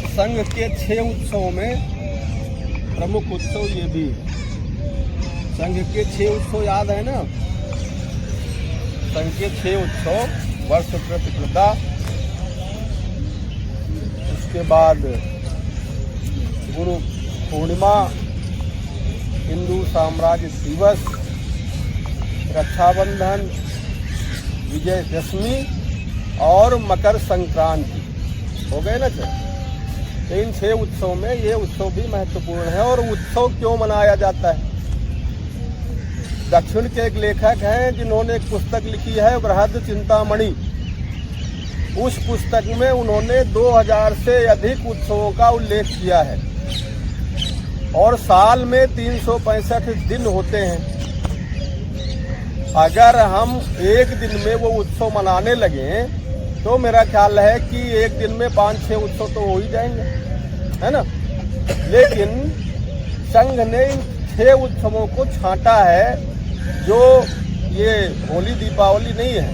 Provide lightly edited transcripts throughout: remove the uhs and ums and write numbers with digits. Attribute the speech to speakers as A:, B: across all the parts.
A: संघ के 6 उत्सवों में प्रमुख उत्सव ये भी। संघ के 6 उत्सव याद है ना? संघ के 6 उत्सव, वर्ष प्रतिकृता, उसके बाद गुरु पूर्णिमा, हिंदू साम्राज्य दिवस, रक्षाबंधन, विजयदशमी और मकर संक्रांति। हो गए ना सर? इन 6 उत्सव में ये उत्सव भी महत्वपूर्ण है। और उत्सव क्यों मनाया जाता है? दक्षिण के एक लेखक हैं जिन्होंने एक पुस्तक लिखी है बृहद चिंतामणि। उस पुस्तक में उन्होंने 2000 से अधिक उत्सवों का उल्लेख किया है और साल में 365 दिन होते हैं। अगर हम एक दिन में वो उत्सव मनाने लगे तो मेरा ख्याल है कि एक दिन में 5-6 उत्सव तो हो ही जाएंगे, है ना? लेकिन संघ ने इन 6 उत्सवों को छांटा है। जो ये होली दीपावली नहीं है,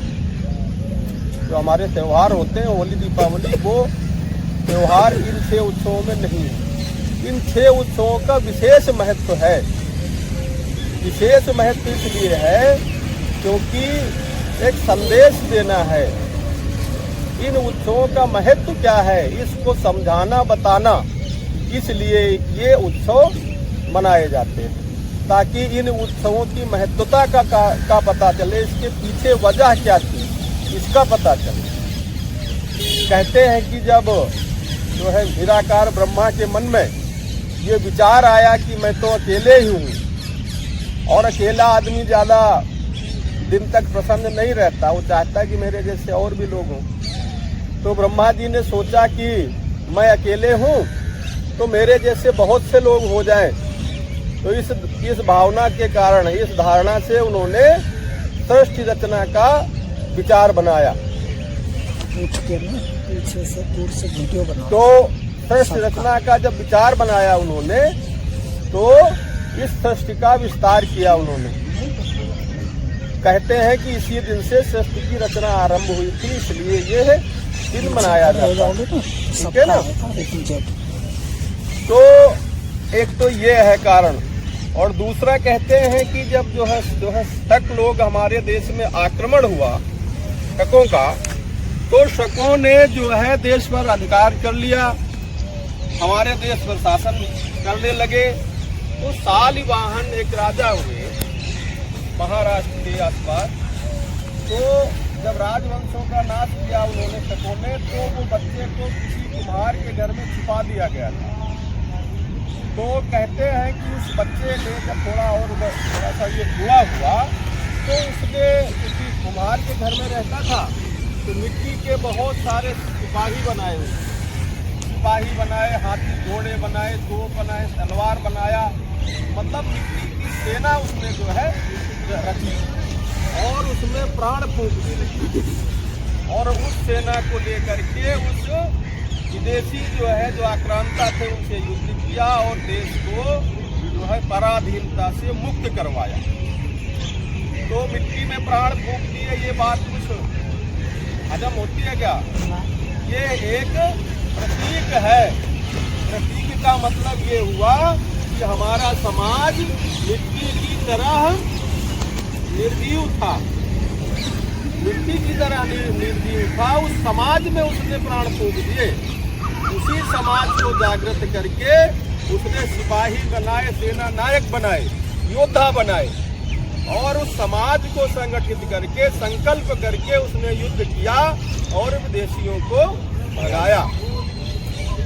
A: जो हमारे त्यौहार होते हैं होली दीपावली, वो त्यौहार इन 6 उत्सवों में नहीं है। इन 6 उत्सवों का विशेष महत्व है। विशेष महत्व इसलिए है क्योंकि एक संदेश देना है। इन उत्सवों का महत्व क्या है इसको समझाना, बताना, इसलिए ये उत्सव मनाए जाते हैं, ताकि इन उत्सवों की महत्वता का पता चले, इसके पीछे वजह क्या थी इसका पता चले। कहते हैं कि जब जो है निराकार ब्रह्मा के मन में ये विचार आया कि मैं तो अकेले ही हूँ और अकेला आदमी ज़्यादा दिन तक प्रसन्न नहीं रहता, वो चाहता है कि मेरे जैसे और भी लोग हों। तो ब्रह्मा जी ने सोचा कि मैं अकेले हूँ तो मेरे जैसे बहुत से लोग हो जाएं। तो इस भावना के कारण, इस धारणा से उन्होंने सृष्टि रचना का विचार बनाया। तो सृष्टि रचना का जब विचार बनाया उन्होंने, तो इस सृष्टि का विस्तार किया उन्होंने। कहते हैं कि इसी दिन से सृष्टि की रचना आरंभ हुई थी, इसलिए ये दिन मनाया जाता है। ठीक है ना? तो एक तो ये है कारण। और दूसरा कहते हैं कि जब जो है शक लोग हमारे देश में आक्रमण हुआ शकों का, तो शकों ने जो है देश पर अधिकार कर लिया, हमारे देश पर शासन करने लगे। तो शालिवाहन एक राजा हुए महाराष्ट्र के आसपास। तो जब राजवंशों का नाश किया उन्होंने शकों ने, तो वो बच्चे को किसी कुम्हार के घर में छुपा दिया गया था। तो कहते हैं कि उस बच्चे ने जब थोड़ा सा ये बुरा हुआ, तो उसने किसी कुम्हार के घर में रहता था, तो मिट्टी के बहुत सारे सिपाही बनाए हुए, सिपाही बनाए, हाथी घोड़े बनाए, तोप बनाए, तलवार बनाया, मतलब मिट्टी की सेना उसने जो है रची और उसमें प्राण फूंक दी। और उस सेना को लेकर के उस विदेशी जो है जो आक्रांता थे उनसे युद्ध किया और देश को जो है पराधीनता से मुक्त करवाया। तो मिट्टी में प्राण फूंक दिए, ये बात कुछ हजम होती है क्या? ये एक प्रतीक है। प्रतीक का मतलब ये हुआ कि हमारा समाज मिट्टी की तरह निर्जीव था, मिट्टी की तरह निर्जीव था। उस समाज में उसने प्राण फूंक दिए। उसी समाज को जागृत करके उसने सिपाही बनाए, सेना नायक बनाए, योद्धा बनाए और उस समाज को संगठित करके, संकल्प करके उसने युद्ध किया और विदेशियों को भगाया।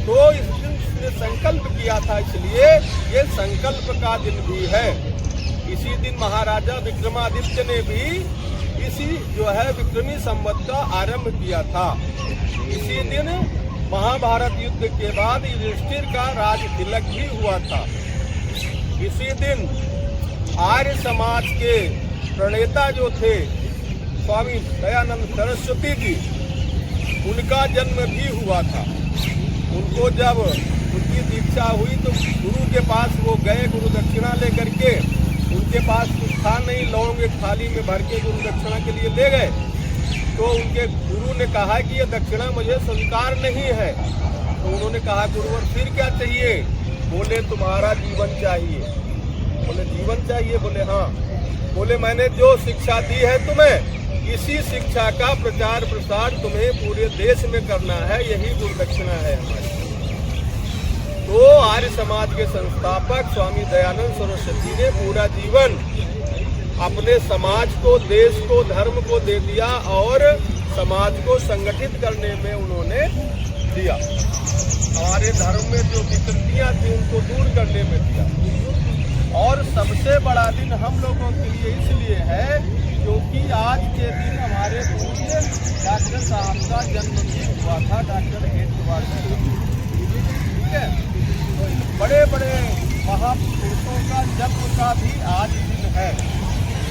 A: तो इस दिन उसने संकल्प किया था, इसलिए ये संकल्प का दिन भी है। इसी दिन महाराजा विक्रमादित्य ने भी इसी जो है विक्रमी संवत का आरंभ किया था। इसी दिन महाभारत युद्ध के बाद युधिष्ठिर का राज तिलक भी हुआ था। इसी दिन आर्य समाज के प्रणेता जो थे स्वामी दयानंद सरस्वती जी, उनका जन्म भी हुआ था। उनको जब उनकी दीक्षा हुई तो गुरु के पास वो गए गुरु दक्षिणा लेकर के। उनके पास कुछ था नहीं, लौंग एक थाली में भर के गुरु दक्षिणा के लिए ले गए। तो उनके गुरु ने कहा कि ये दक्षिणा मुझे स्वीकार नहीं है, तो उन्होंने कहा गुरुवर फिर क्या चाहिए? बोले तुम्हारा जीवन चाहिए। बोले जीवन चाहिए? बोले हाँ। बोले मैंने जो शिक्षा दी है तुम्हें, इसी शिक्षा का प्रचार प्रसार तुम्हें पूरे देश में करना है, यही गुरुदक्षिणा है हमारी। तो आर्य समाज के संस्थापक स्वामी दयानंद सरस्वती ने पूरा जीवन अपने समाज को, देश को, धर्म को दे दिया और समाज को संगठित करने में उन्होंने दिया। हमारे धर्म में जो विकृतियां थी उनको दूर करने में दिया। और सबसे बड़ा दिन हम लोगों के लिए इसलिए है क्योंकि आज के दिन हमारे पूज्य डॉक्टर साहब का जन्मदिन हुआ था, डॉक्टर हेडगेवार। ठीक है, तो इन बड़े बड़े महापुरुषों का जन्म का भी आज दिन है।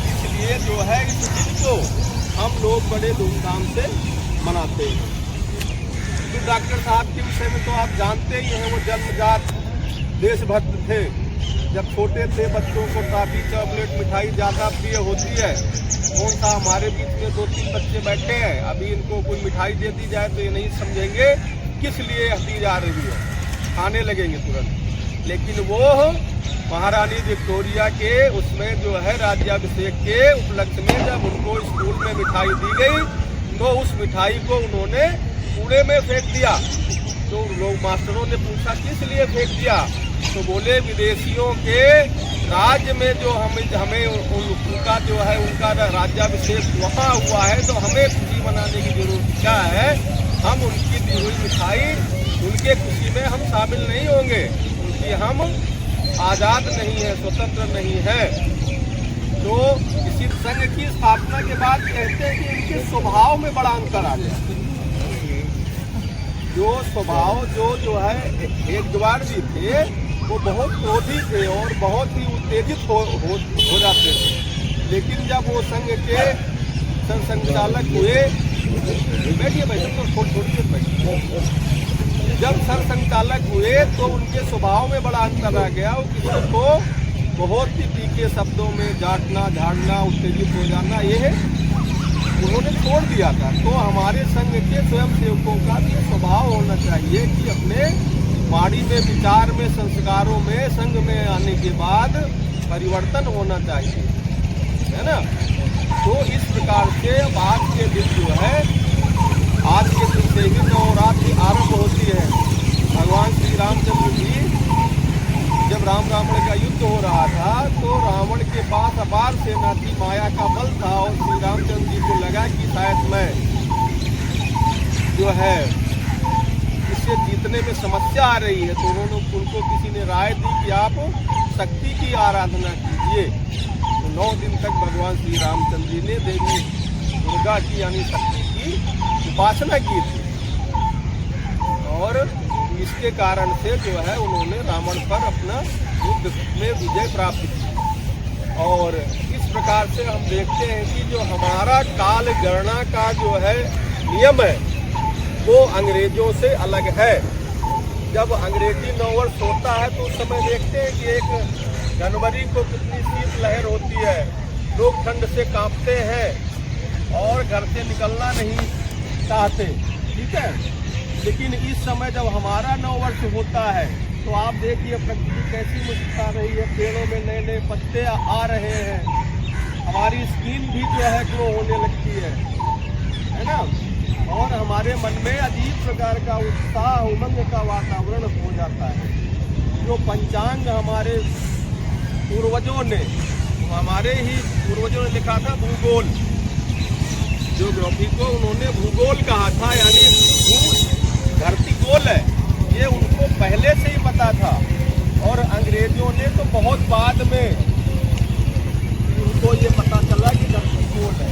A: इसलिए जो है इस दिन को हम लोग बड़े धूमधाम से मनाते हैं। तो डॉक्टर साहब के विषय में तो आप जानते ही हैं, वो जन्मजात देशभक्त थे। जब छोटे थे बच्चों को टॉफी, चॉकलेट, मिठाई ज़्यादा प्रिय होती है। कौन सा हमारे बीच में 2-3 बच्चे बैठे हैं, अभी इनको कोई मिठाई दे दी जाए तो ये नहीं समझेंगे किस लिए दी जा रही है, खाने लगेंगे तुरंत। लेकिन वो महारानी विक्टोरिया के उसमें जो है राज्याभिषेक के उपलक्ष्य में जब उनको स्कूल में मिठाई दी गई तो उस मिठाई को उन्होंने कूड़े में फेंक दिया। तो लोग मास्टरों ने पूछा किस लिए फेंक दिया? तो बोले विदेशियों के राज्य में जो हमें उनका जो है उनका राज्याभिषेक वहाँ हुआ है, तो हमें खुशी मनाने की जरूरत क्या है? हम उनकी दी हुई मिठाई, उनके खुशी में हम शामिल नहीं होंगे क्योंकि हम आज़ाद नहीं है, स्वतंत्र नहीं है। तो इसी संघ की स्थापना के बाद कहते हैं कि इनके स्वभाव में बड़ा अंतर आ गया। जो स्वभाव जो है हेडगेवार जी थे वो बहुत क्रोधी थे और बहुत ही उत्तेजित हो जाते थे। लेकिन जब वो संघ के संचालक हुए, बैठिए बैठे तो थोड़ी देर बैठिए, जब संचालक हुए तो उनके स्वभाव में बड़ा अंतर आ गया। वो किसी को बहुत ही तीखे शब्दों में डांटना, झाड़ना, उत्तेजित हो जाना, ये उन्होंने छोड़ दिया था। तो हमारे संघ के स्वयं सेवकों का भी स्वभाव होना चाहिए कि अपने वाणी में, विचार में, संस्कारों में, संघ में आने के बाद परिवर्तन होना चाहिए, है ना। तो इस प्रकार से आज के दिन जो है, आज के दिन से ही नवरात्रि आरंभ होती है। भगवान श्री रामचंद्र जी जब राम रावण का युद्ध हो रहा था तो रावण के पास अपार सेना थी, माया का बल था और श्री रामचंद्र जी को लगा कि शायद मैं जो है इससे जीतने में समस्या आ रही है। तो उनको किसी ने राय दी कि आप शक्ति की आराधना कीजिए। तो 9 दिन तक भगवान श्री रामचंद्र जी ने देवी दुर्गा की यानी शक्ति की उपासना की थी और इसके कारण से जो है उन्होंने रावण पर अपना युद्ध में विजय प्राप्त की। और इस प्रकार से हम देखते हैं कि जो हमारा काल गणना का जो है नियम है वो अंग्रेजों से अलग है। जब अंग्रेजी नववर्ष होता है तो उस समय देखते हैं कि 1 जनवरी को कितनी शीत लहर होती है, लोग ठंड से कांपते हैं और घर से निकलना नहीं चाहते, ठीक है। लेकिन इस समय जब हमारा नववर्ष होता है तो आप देखिए प्रकृति कैसी मुस्कुरा रही है, पेड़ों में नए नए पत्ते आ रहे हैं, हमारी स्किन भी जो है ग्लो होने लगती है ना। और हमारे मन में अजीब प्रकार का उत्साह, उमंग का वातावरण हो जाता है। जो पंचांग हमारे पूर्वजों ने, हमारे ही पूर्वजों ने लिखा था भूगोल, ज्योग्राफी को उन्होंने भूगोल कहा था, यानी धरती गोल है, ये उनको पहले से ही पता था। और अंग्रेजों ने तो बहुत बाद में उनको ये पता चला कि धरती गोल है।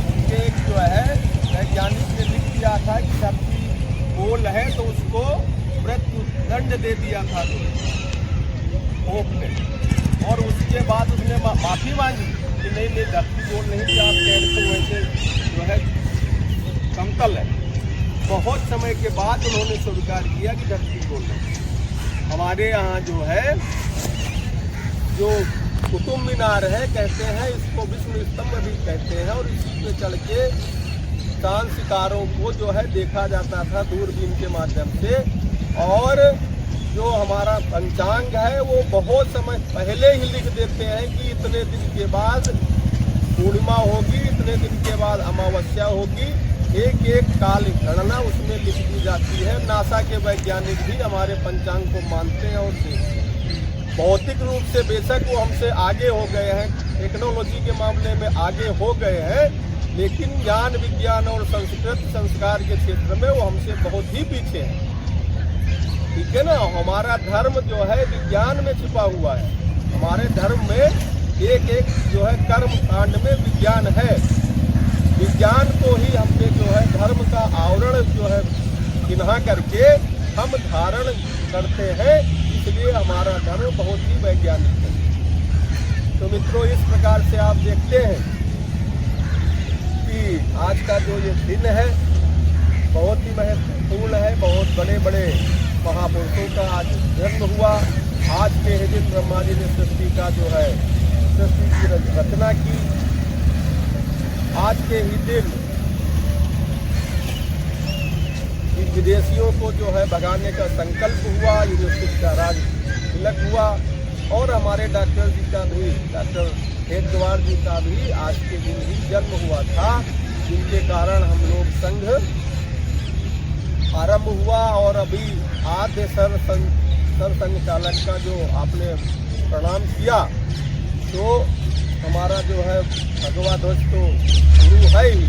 A: उनके एक जो है वैज्ञानिक ने लिख दिया था कि धरती गोल है तो उसको मृत्यु दंड दे दिया था पोप ने। और उसके बाद उसने माफी मांगी कि नहीं धरती गोल नहीं थी, आप कह रहे तो वैसे जो है समतल है। बहुत समय के बाद उन्होंने स्वीकार किया कि धरती गोल है। हमारे यहाँ जो है जो कुतुब मीनार है, कहते हैं इसको विष्णु स्तंभ भी कहते हैं, और इसी पे चढ़ के चांद सितारों को जो है देखा जाता था दूरबीन के माध्यम से। और जो हमारा पंचांग है वो बहुत समय पहले ही लिख देते हैं कि इतने दिन के बाद पूर्णिमा होगी, इतने दिन के बाद अमावस्या होगी। एक एक काल गणना उसमें लिख दी जाती है। नासा के वैज्ञानिक भी हमारे पंचांग को मानते हैं और देखते हैं। भौतिक रूप से बेशक वो हमसे आगे हो गए हैं, टेक्नोलॉजी के मामले में आगे हो गए हैं, लेकिन ज्ञान विज्ञान और संस्कृत संस्कार के क्षेत्र में वो हमसे बहुत ही पीछे हैं। ठीक है ना। हमारा धर्म जो है विज्ञान में छिपा हुआ है। हमारे धर्म में एक एक जो है कर्म कांड में विज्ञान है। विज्ञान को ही हमने जो है धर्म का आवरण जो है चिन्हा करके हम धारण करते हैं, इसलिए हमारा धर्म बहुत ही वैज्ञानिक है। तो मित्रों, इस प्रकार से आप देखते हैं कि आज का जो ये दिन है बहुत ही महत्वपूर्ण है। बहुत बड़े बड़े महापुरुषों का आज जन्म हुआ। आज के ही दिन ब्रह्मा जी ने सृष्टि का जो है सृष्टि की रचना की। आज के ही दिन विदेशियों को जो है भगाने का संकल्प हुआ, युधिष्ठिर का राज तिलक हुआ। और हमारे डॉक्टर जी का भी, डॉक्टर हेडगेवार जी का भी आज के दिन ही जन्म हुआ था, जिनके कारण हम लोग संघ आरंभ हुआ। और अभी आद्य सर संघ चालक का जो आपने प्रणाम किया, तो हमारा जो है भगवा ध्वज तो गुरु है ही,